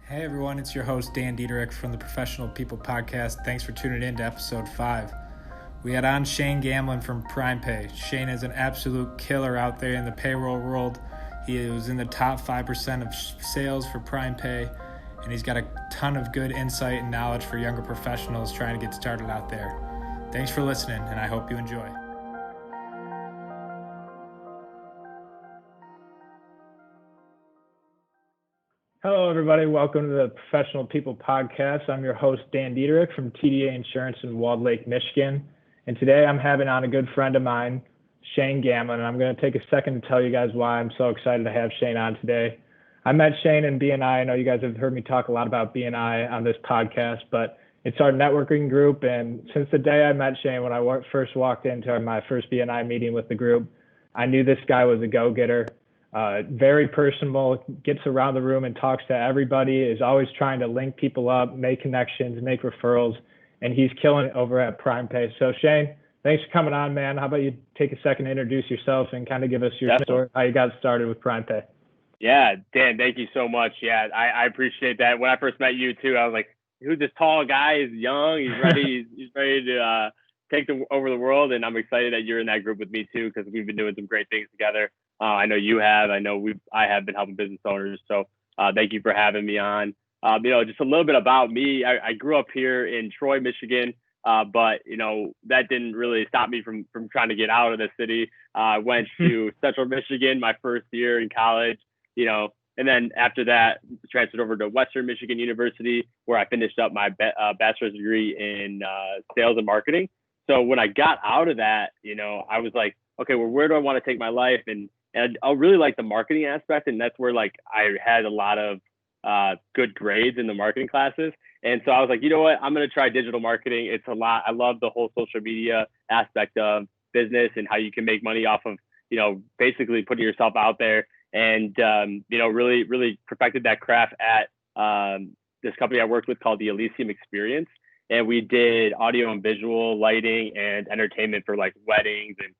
Hey everyone, it's your host Dan Diederich from the Professional People Podcast. Thanks for tuning in to episode 5. We had on Shane Gamelin from PrimePay. Shane is an absolute killer out there in the payroll world. He was in the top 5% of sales for PrimePay, and he's got a ton of good insight and knowledge for younger professionals trying to get started out there. Thanks for listening, and I hope you enjoy. Hello, everybody. Welcome to the Professional People Podcast. I'm your host, Dan Diederich from TDA Insurance in Walled Lake, Michigan. And today I'm having on a good friend of mine, Shane Gamelin. And I'm going to take a second to tell you guys why I'm so excited to have Shane on today. I met Shane in BNI. I know you guys have heard me talk a lot about BNI on this podcast, but it's our networking group. And since the day I met Shane, when I first walked into my first BNI meeting with the group, I knew this guy was a go-getter. Very personable, gets around the room and talks to everybody, is always trying to link people up, make connections, make referrals, and he's killing it over at PrimePay. So Shane, thanks for coming on, man. How about you take a second to introduce yourself and kind of give us your story, how you got started with PrimePay? Yeah, Dan, thank you so much. Yeah, I appreciate that. When I first met you too, I was like, who's this tall guy? He's young. He's ready. he's ready to take over the world. And I'm excited that you're in that group with me too, because we've been doing some great things together. I know you have. I have been helping business owners. So thank you for having me on. Just a little bit about me. I grew up here in Troy, Michigan, but that didn't really stop me from trying to get out of the city. I went to Central Michigan my first year in college. And then after that, transferred over to Western Michigan University, where I finished up my bachelor's degree in sales and marketing. So when I got out of that, I was like, okay, well, where do I want to take my life? And I really like the marketing aspect. And that's where I had a lot of good grades in the marketing classes. And so I was like, you know what, I'm going to try digital marketing. It's a lot. I love the whole social media aspect of business and how you can make money off of, basically putting yourself out there. And, really, really perfected that craft at this company I worked with called the Elysium Experience. And we did audio and visual lighting and entertainment for weddings and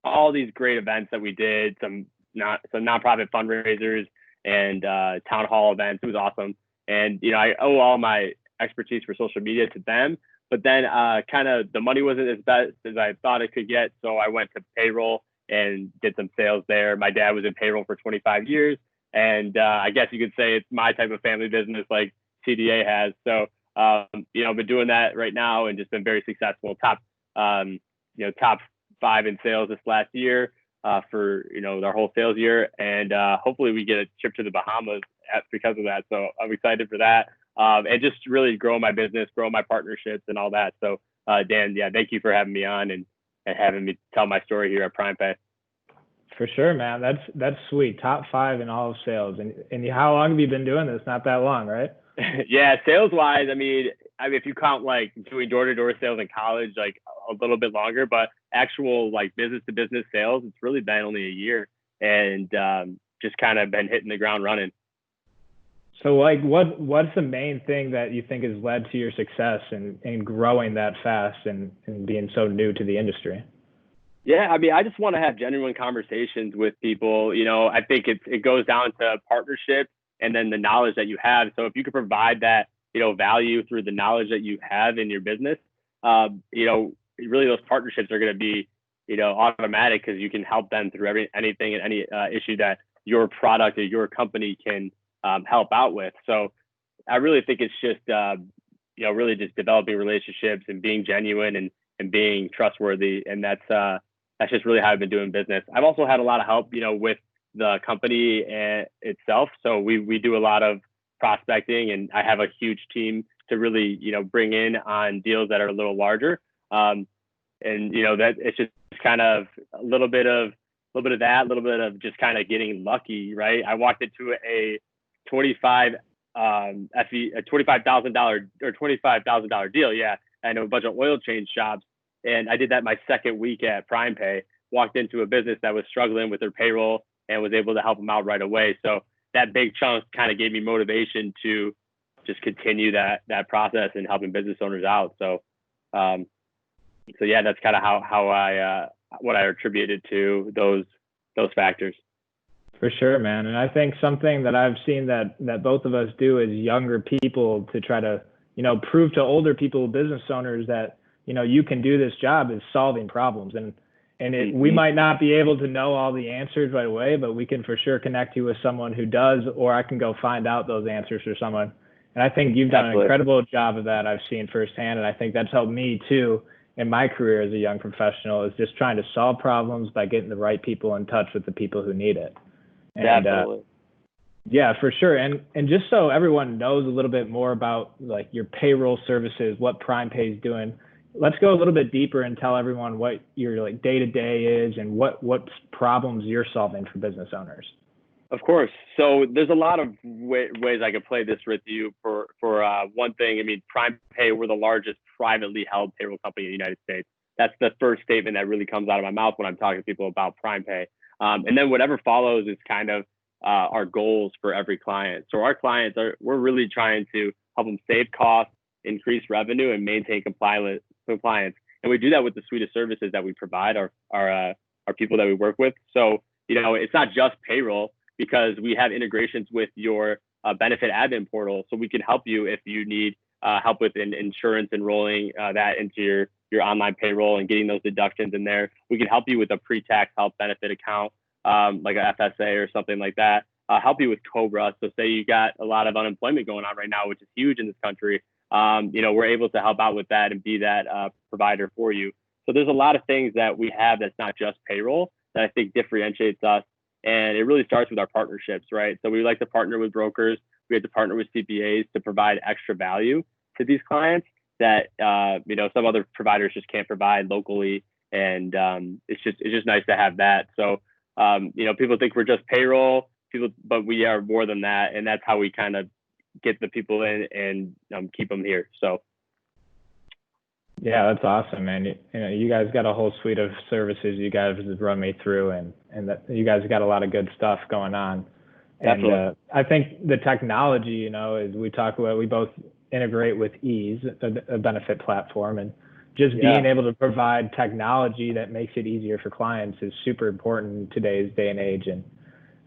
all these great events that we did, some nonprofit fundraisers and town hall events. It was awesome. And, I owe all my expertise for social media to them. But then kind of the money wasn't as best as I thought it could get. So I went to payroll and did some sales there. My dad was in payroll for 25 years. And I guess you could say it's my type of family business like TDA has. So, been doing that right now and just been very successful. Top 5 in sales this last year for, our whole sales year. And hopefully we get a trip to the Bahamas because of that. So I'm excited for that. And just really grow my business, grow my partnerships and all that. So Dan, yeah, thank you for having me on and having me tell my story here at PrimePay. For sure, man. That's sweet. Top 5 in all of sales. And how long have you been doing this? Not that long, right? Yeah, sales wise, I mean, if you count doing door-to-door sales in college, a little bit longer, but actual business to business sales, it's really been only a year and just kind of been hitting the ground running. So what's the main thing that you think has led to your success in growing that fast and being so new to the industry? Yeah, I mean, I just want to have genuine conversations with people. I think it goes down to partnership and then the knowledge that you have. So if you could provide that, value through the knowledge that you have in your business, really those partnerships are going to be, automatic because you can help them through anything and any issue that your product or your company can help out with. So I really think it's just, really just developing relationships and being genuine and being trustworthy. And that's just really how I've been doing business. I've also had a lot of help, with the company itself. So we do a lot of prospecting and I have a huge team to really, bring in on deals that are a little larger. And, that it's just kind of a little bit of that, a little bit of just kind of getting lucky, right? I walked into a $25,000 or $25,000 deal. Yeah. I know a bunch of oil change shops. And I did that my second week at PrimePay, walked into a business that was struggling with their payroll and was able to help them out right away. So that big chunk kind of gave me motivation to just continue that process and helping business owners out. So yeah, that's kind of how I what I attributed to those factors. For sure, man. And I think something that I've seen that both of us do as younger people to try to, prove to older people, business owners that, you can do this job is solving problems. We might not be able to know all the answers right away, but we can for sure connect you with someone who does, or I can go find out those answers for someone. And I think you've done an incredible job of that. I've seen firsthand. And I think that's helped me too in my career as a young professional, is just trying to solve problems by getting the right people in touch with the people who need it. And, Definitely. yeah, for sure. And just so everyone knows a little bit more about like your payroll services, what PrimePay is doing, let's go a little bit deeper and tell everyone what your like day to day is and what problems you're solving for business owners. Of course. So there's a lot of ways I could play this with you. For one thing, I mean, PrimePay, we're the largest privately held payroll company in the United States. That's the first statement that really comes out of my mouth when I'm talking to people about PrimePay. And then whatever follows is kind of our goals for every client. So our clients we're really trying to help them save costs, increase revenue, and maintain compliance. And we do that with the suite of services that we provide our people that we work with. So, it's not just payroll, because we have integrations with your benefit admin portal. So we can help you if you need help with insurance, enrolling that into your online payroll and getting those deductions in there. We can help you with a pre-tax health benefit account, like a FSA or something like that. Help you with COBRA. So say you got a lot of unemployment going on right now, which is huge in this country. We're able to help out with that and be that provider for you. So there's a lot of things that we have that's not just payroll that I think differentiates us. And it really starts with our partnerships, right? So we like to partner with brokers. We have to partner with CPAs to provide extra value to these clients that some other providers just can't provide locally. And it's just nice to have that. So people think we're just payroll, but we are more than that. And that's how we kind of get the people in and keep them here. So. Yeah, that's awesome, man. You guys got a whole suite of services you guys have run me through, and that you guys got a lot of good stuff going on. And I think the technology, as we talk about, we both integrate with Ease, a benefit platform, and just being able to provide technology that makes it easier for clients is super important in today's day and age. And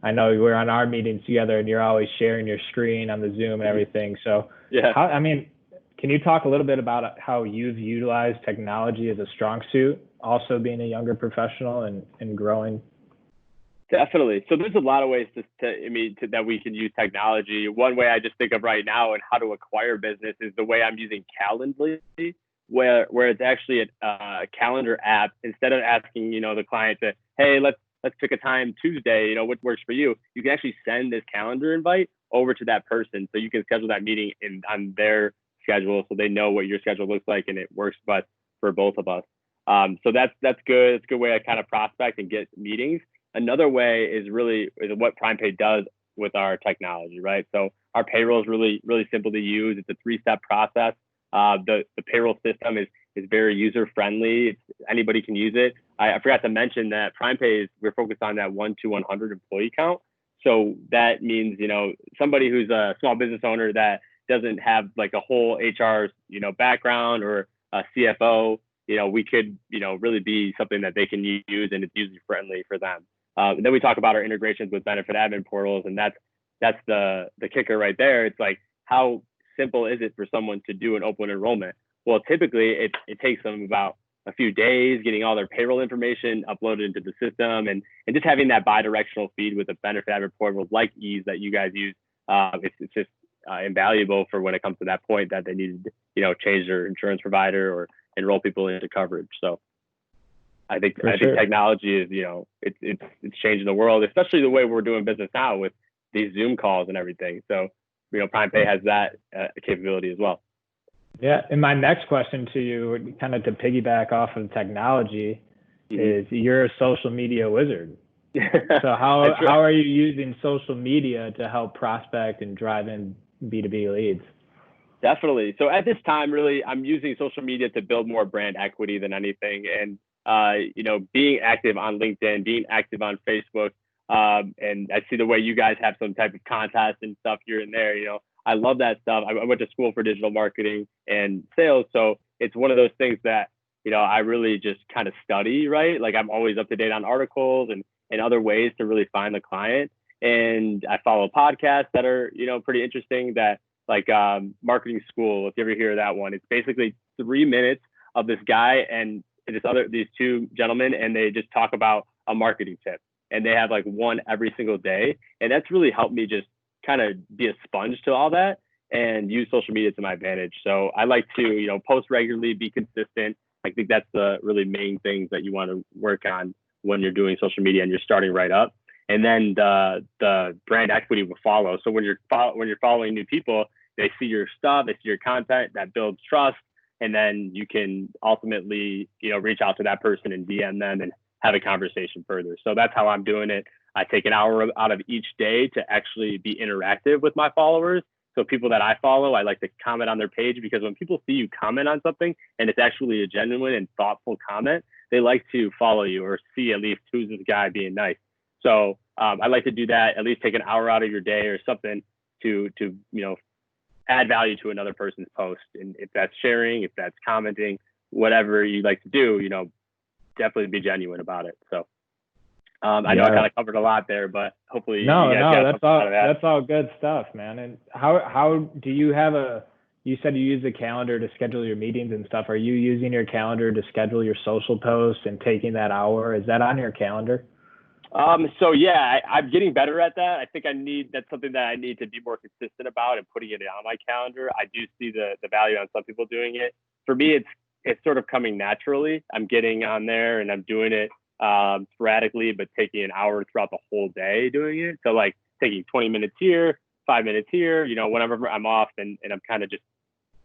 I know we're on our meetings together, and you're always sharing your screen on the Zoom and everything. So, can you talk a little bit about how you've utilized technology as a strong suit, also being a younger professional and growing? Definitely. So there's a lot of ways that we can use technology. One way I just think of right now and how to acquire business is the way I'm using Calendly, where it's actually a calendar app. Instead of asking, the client to, hey, let's pick a time Tuesday, what works for you? You can actually send this calendar invite over to that person. So you can schedule that meeting on their schedule, so they know what your schedule looks like and it works best for both of us. So that's good. It's a good way to kind of prospect and get meetings. Another way is what PrimePay does with our technology, right? So our payroll is really, really simple to use. It's a 3-step process. The payroll system is very user friendly. Anybody can use it. I forgot to mention that PrimePay we're focused on that 1 to 100 employee count. So that means, somebody who's a small business owner that doesn't have like a whole HR, background, or a CFO, we could, really be something that they can use, and it's user friendly for them. And then we talk about our integrations with benefit admin portals, and that's the kicker right there. It's like, how simple is it for someone to do an open enrollment? Well, typically it takes them about a few days getting all their payroll information uploaded into the system, and just having that bi-directional feed with a benefit admin portal like Ease that you guys use. It's just invaluable for when it comes to that point that they need to, change their insurance provider or enroll people into coverage. So I think technology is, it's changing the world, especially the way we're doing business now with these Zoom calls and everything. So, PrimePay has that capability as well. Yeah. And my next question to you, kind of to piggyback off of technology, is you're a social media wizard. So how are you using social media to help prospect and drive in B2B leads? Definitely. So at this time, really, I'm using social media to build more brand equity than anything. And, being active on LinkedIn, being active on Facebook. And I see the way you guys have some type of contest and stuff here and there. I love that stuff. I went to school for digital marketing and sales. So it's one of those things that, I really just kind of study, right? Like I'm always up to date on articles and other ways to really find the client. And I follow podcasts that are, pretty interesting, that like Marketing School, if you ever hear that one. It's basically 3 minutes of this guy and these two gentlemen, and they just talk about a marketing tip. And they have like one every single day. And that's really helped me just kind of be a sponge to all that and use social media to my advantage. So I like to, post regularly, be consistent. I think that's the really main things that you want to work on when you're doing social media and you're starting right up. And then the brand equity will follow. So when you're following new people, they see your stuff, they see your content, that builds trust, and then you can ultimately, reach out to that person and DM them and have a conversation further. So that's how I'm doing it. I take an hour out of each day to actually be interactive with my followers. So people that I follow, I like to comment on their page, because when people see you comment on something and it's actually a genuine and thoughtful comment, they like to follow you or see at least who's this guy being nice. So I like to do that, at least take an hour out of your day or something to add value to another person's post. And if that's sharing, if that's commenting, whatever you like to do, definitely be genuine about it. So I know I kind of covered a lot there, but hopefully that's all good stuff, man. And how do you have you said you use the calendar to schedule your meetings and stuff. Are you using your calendar to schedule your social posts and taking that hour? Is that on your calendar? So yeah, I'm getting better at that. I think that's something that I need to be more consistent about and putting it on my calendar. I do see the value on some people doing it. For me, it's sort of coming naturally. I'm getting on there and I'm doing it sporadically, but taking an hour throughout the whole day doing it. So like taking 20 minutes here, 5 minutes here, whenever I'm off and I'm kind of just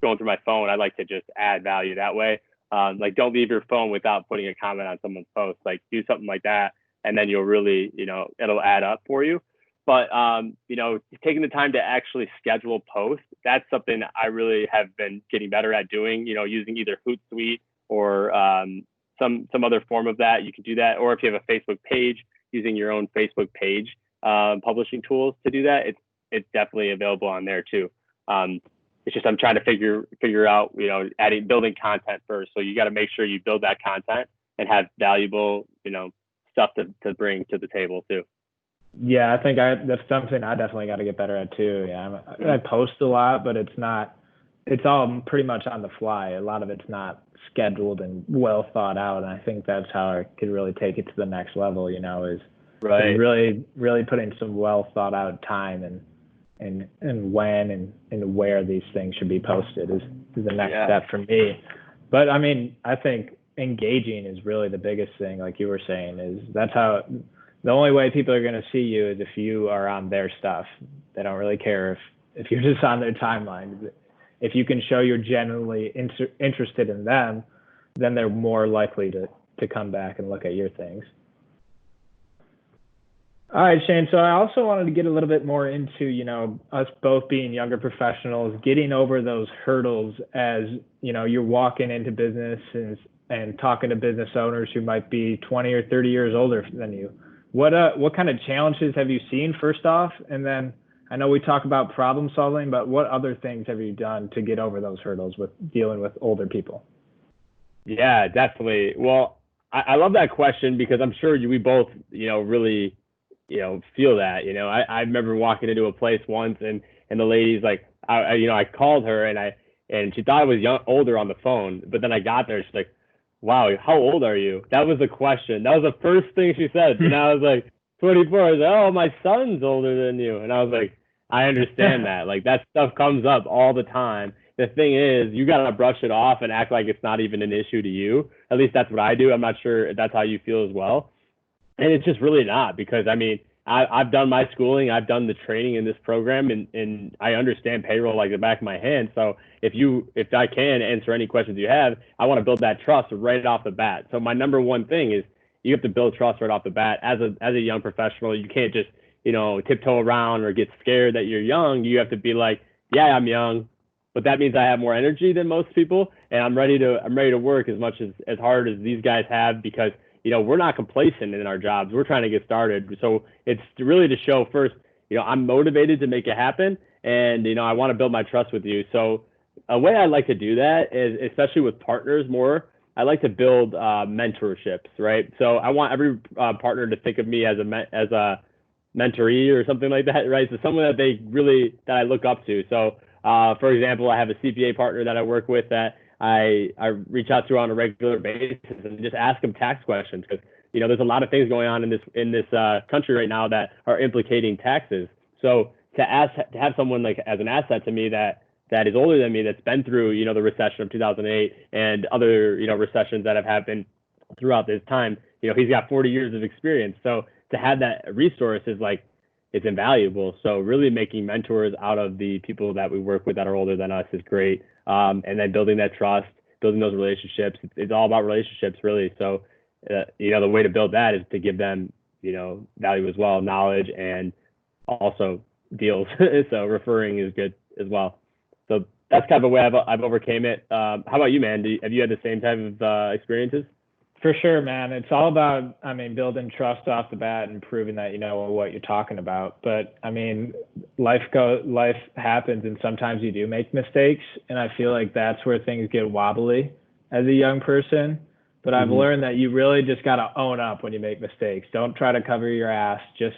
going through my phone, I like to just add value that way. Like don't leave your phone without putting a comment on someone's post. Like do something like that, and then you'll really, it'll add up for you. But, taking the time to actually schedule posts, that's something I really have been getting better at doing, using either Hootsuite or some other form of that. You can do that. Or if you have a Facebook page, using your own Facebook page publishing tools to do that, it's definitely available on there too. It's just I'm trying to figure out, building content first. So you got to make sure you build that content and have valuable, stuff to bring to the table too. Yeah, I think that's something I definitely got to get better at too. Yeah, I post a lot, but it's all pretty much on the fly. A lot of it's not scheduled and well thought out. And I think that's how I could really take it to the next level, is really, really putting some well thought out time and when and where these things should be posted is the next step for me. But I mean, I think engaging is really the biggest thing. Like you were saying, that's how the only way people are going to see you is if you are on their stuff. They don't really care if you're just on their timeline. If you can show you're genuinely interested in them, then they're more likely to come back and look at your things. All right, Shane. So I also wanted to get a little bit more into, us both being younger professionals, getting over those hurdles as, you're walking into business and talking to business owners who might be 20 or 30 years older than you. What kind of challenges have you seen first off? And then I know we talk about problem solving, but what other things have you done to get over those hurdles with dealing with older people? Yeah, definitely. Well, I love that question because I'm sure we both, really, feel that, I remember walking into a place once and the lady's like, I called her and she thought I was older on the phone, but then I got there. She's like, wow, how old are you? That was the question. That was the first thing she said. And I was like, 24. I was like, oh, my son's older than you. And I was like, I understand that. Like that stuff comes up all the time. The thing is, you got to brush it off and act like it's not even an issue to you. At least that's what I do. I'm not sure if that's how you feel as well. And it's just really not, because I mean, I've done my schooling, I've done the training in this program, and I understand payroll like the back of my hand. So if I can answer any questions you have, I want to build that trust right off the bat. So my number one thing is you have to build trust right off the bat. As a young professional, you can't just, tiptoe around or get scared that you're young. You have to be like, yeah, I'm young, but that means I have more energy than most people, and I'm ready to work as much as hard as these guys have, because we're not complacent in our jobs. We're trying to get started. So it's really to show first, I'm motivated to make it happen, and I want to build my trust with you. So a way I like to do that is, especially with partners more, I like to build mentorships, right? So I want every partner to think of me as a mentoree or something like that, right? So someone that I look up to. So, for example, I have a CPA partner that I work with that I reach out to on a regular basis and just ask them tax questions because there's a lot of things going on in this country right now that are implicating taxes. So to have someone like as an asset to me that is older than me, that's been through the recession of 2008 and other recessions that have happened throughout this time. He's got 40 years of experience. So to have that resource is like, it's invaluable. So really making mentors out of the people that we work with that are older than us is great. And then building that trust, building those relationships. It's all about relationships, really. So, the way to build that is to give them, value as well, knowledge, and also deals. So referring is good as well. So that's kind of a way I've overcame it. How about you, man? Have you had the same type of experiences? For sure, man. It's all about, building trust off the bat and proving that you know what you're talking about. But life happens, and sometimes you do make mistakes, and I feel like that's where things get wobbly as a young person. But I've learned that you really just got to own up when you make mistakes. Don't try to cover your ass. Just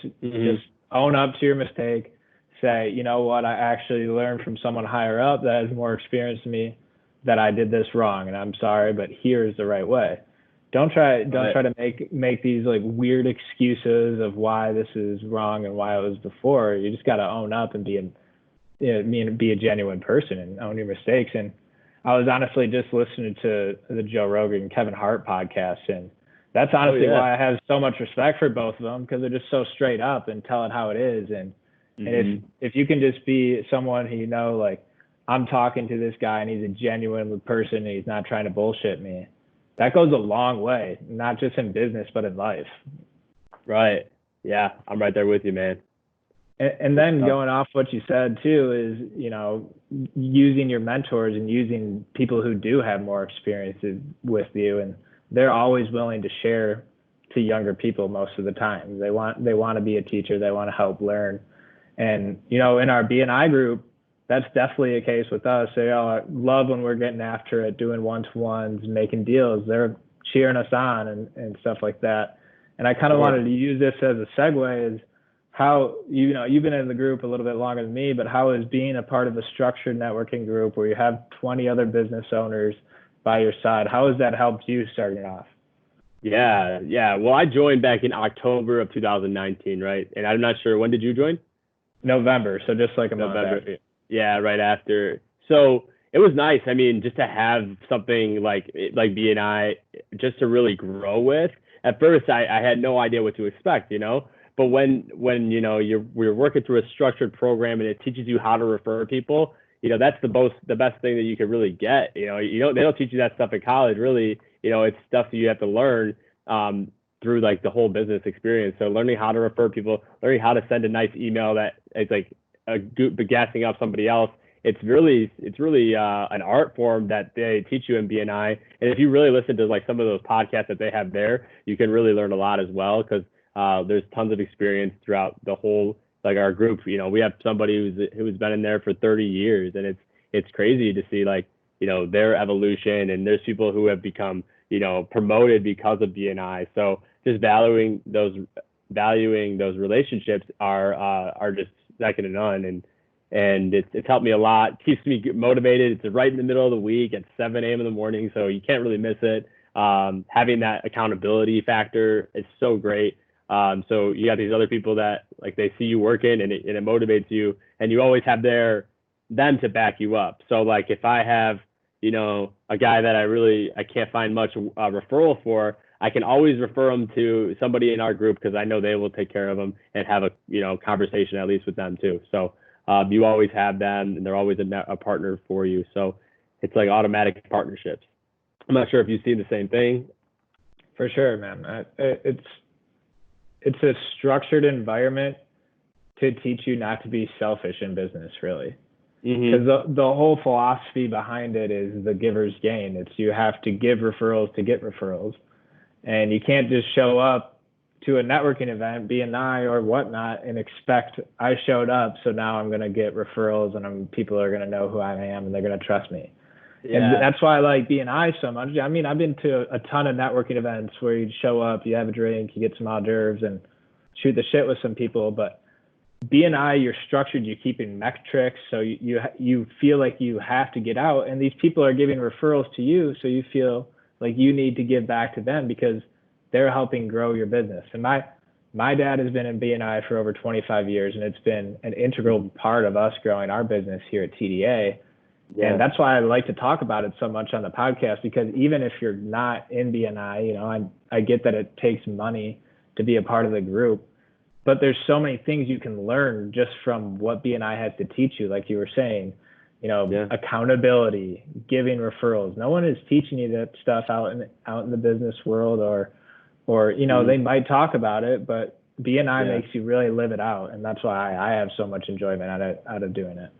own up to your mistake. Say, you know what, I actually learned from someone higher up that has more experience than me that I did this wrong, and I'm sorry, but here's the right way. Don't try to make these like weird excuses of why this is wrong and why it was before. You just got to own up and be a genuine person and own your mistakes. And I was honestly just listening to the Joe Rogan and Kevin Hart podcast, and that's honestly why I have so much respect for both of them, because they're just so straight up and tell it how it is. And if you can just be someone who like, I'm talking to this guy and he's a genuine person and he's not trying to bullshit me, that goes a long way, not just in business, but in life. Right. Yeah, I'm right there with you, man. And then going off what you said too is, using your mentors and using people who do have more experiences with you, and they're always willing to share to younger people most of the time. They want to be a teacher. They want to help learn. And, in our BNI group, that's definitely a case with us. They all love when we're getting after it, doing one-to-ones, making deals. They're cheering us on and stuff like that. And I kind of wanted to use this as a segue, is how, you've been in the group a little bit longer than me, but how is being a part of a structured networking group where you have 20 other business owners by your side, how has that helped you starting off? Yeah. Well, I joined back in October of 2019, right? And I'm not sure, when did you join? November. So just like a month after. Yeah, right after. So it was nice. Just to have something like BNI just to really grow with. At first, I had no idea what to expect, But when we're working through a structured program and it teaches you how to refer people, that's the best thing that you could really get. They don't teach you that stuff in college, really. It's stuff that you have to learn through like the whole business experience. So learning how to refer people, learning how to send a nice email that is like gassing up somebody else. It's really an art form that they teach you in BNI. And if you really listen to like some of those podcasts that they have there, you can really learn a lot as well, because there's tons of experience throughout the whole, like our group. We have somebody who's been in there for 30 years, and it's crazy to see like their evolution. And there's people who have become promoted because of BNI. So just valuing those relationships are just second to none. And it's helped me a lot. Keeps me motivated. It's right in the middle of the week at 7 a.m. in the morning, so you can't really miss it. Having that accountability factor is so great. So you got these other people that like they see you working and it motivates you, and you always have them to back you up. So like if I have a guy that I can't find much referral for, I can always refer them to somebody in our group, because I know they will take care of them and have a conversation at least with them too. So you always have them, and they're always a partner for you. So it's like automatic partnerships. I'm not sure if you've seen the same thing. For sure, man. It's a structured environment to teach you not to be selfish in business, really. Because the whole philosophy behind it is the giver's gain. It's you have to give referrals to get referrals. And you can't just show up to a networking event, BNI or whatnot, and expect I showed up, so now I'm going to get referrals and people are going to know who I am and they're going to trust me. Yeah. And that's why I like BNI so much. I've been to a ton of networking events where you show up, you have a drink, you get some hors d'oeuvres, and shoot the shit with some people, but BNI, you're structured, you're keeping metrics, so you feel like you have to get out, and these people are giving referrals to you, so you feel like you need to give back to them because they're helping grow your business. And my dad has been in BNI for over 25 years, and it's been an integral part of us growing our business here at TDA. Yeah. And that's why I like to talk about it so much on the podcast, because even if you're not in BNI, you know, I get that it takes money to be a part of the group, but there's so many things you can learn just from what BNI has to teach you. Like you were saying, you know, accountability, giving referrals. No one is teaching you that stuff out in the business world, or you know, they might talk about it, but BNI makes you really live it out, and that's why I have so much enjoyment out of doing it.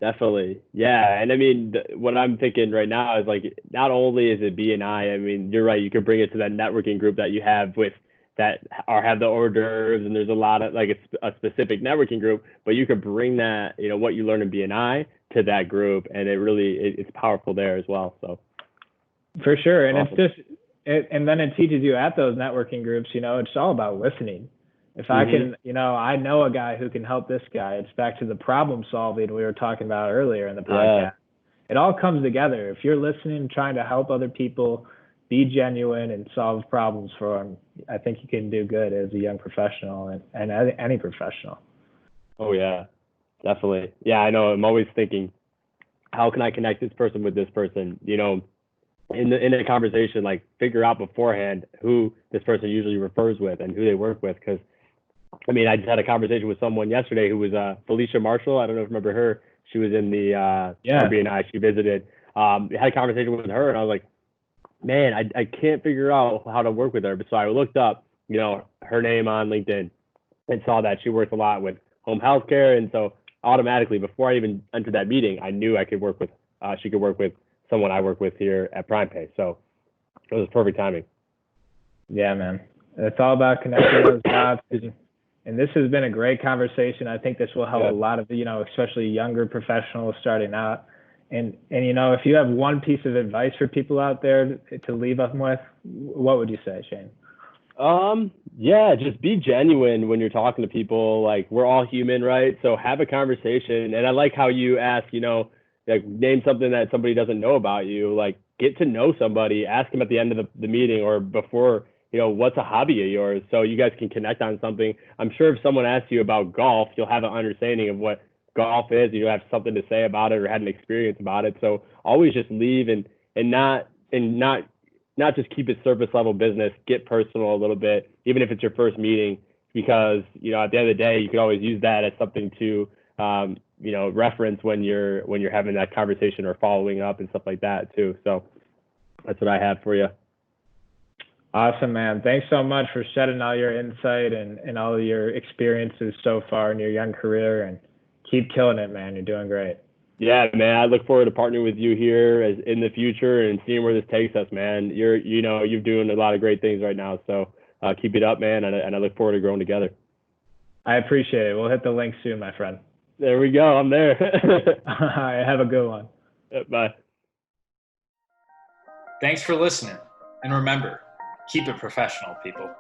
Definitely. Yeah. And I mean, what I'm thinking right now is like, not only is it BNI, I mean, you're right. You could bring it to that networking group that you have with that, or have the hors d'oeuvres, and there's a lot of like, it's a specific networking group, but you could bring that, you know, what you learn in BNI to that group, and it's powerful there as well. So for sure. And awesome. And then it teaches you at those networking groups, you know, it's all about listening. If I can, you know, I know a guy who can help this guy. It's back to the problem solving we were talking about earlier in the podcast. Yeah. It all comes together. If you're listening, trying to help other people, be genuine and solve problems for them, I think you can do good as a young professional and any professional. Oh, yeah, definitely. Yeah, I know. I'm always thinking, how can I connect this person with this person? You know, in a conversation, like figure out beforehand who this person usually refers with and who they work with, because I mean, I just had a conversation with someone yesterday who was Felicia Marshall. I don't know if you remember her. She was in the RBNI. She visited. Had a conversation with her, and I was like, man, I can't figure out how to work with her. So I looked up, you know, her name on LinkedIn and saw that she works a lot with home health care. And so automatically, before I even entered that meeting, I knew I could work with, she could work with someone I work with here at PrimePay. So it was perfect timing. Yeah, man. It's all about connecting those dots. And this has been a great conversation. I think this will help a lot of, you know, especially younger professionals starting out. And you know, if you have one piece of advice for people out there to leave them with, what would you say, Shane? Yeah, just be genuine when you're talking to people. Like, we're all human, right? So have a conversation. And I like how you ask, you know, like, name something that somebody doesn't know about you. Like, get to know somebody. Ask them at the end of the meeting or before, you know, what's a hobby of yours, so you guys can connect on something. I'm sure if someone asks you about golf, you'll have an understanding of what golf is. You'll have something to say about it or had an experience about it. So always just leave and not just keep it surface level business. Get personal a little bit, even if it's your first meeting, because, you know, at the end of the day, you could always use that as something to you know, reference when you're having that conversation or following up and stuff like that too. So that's what I have for you. Awesome, man. Thanks so much for shedding all your insight and all of your experiences so far in your young career, and keep killing it, man. You're doing great. Yeah, man. I look forward to partnering with you here in the future and seeing where this takes us, man. You're doing a lot of great things right now. So keep it up, man. And I look forward to growing together. I appreciate it. We'll hit the link soon, my friend. There we go. I'm there. All right. Have a good one. Bye. Thanks for listening. And remember, keep it professional, people.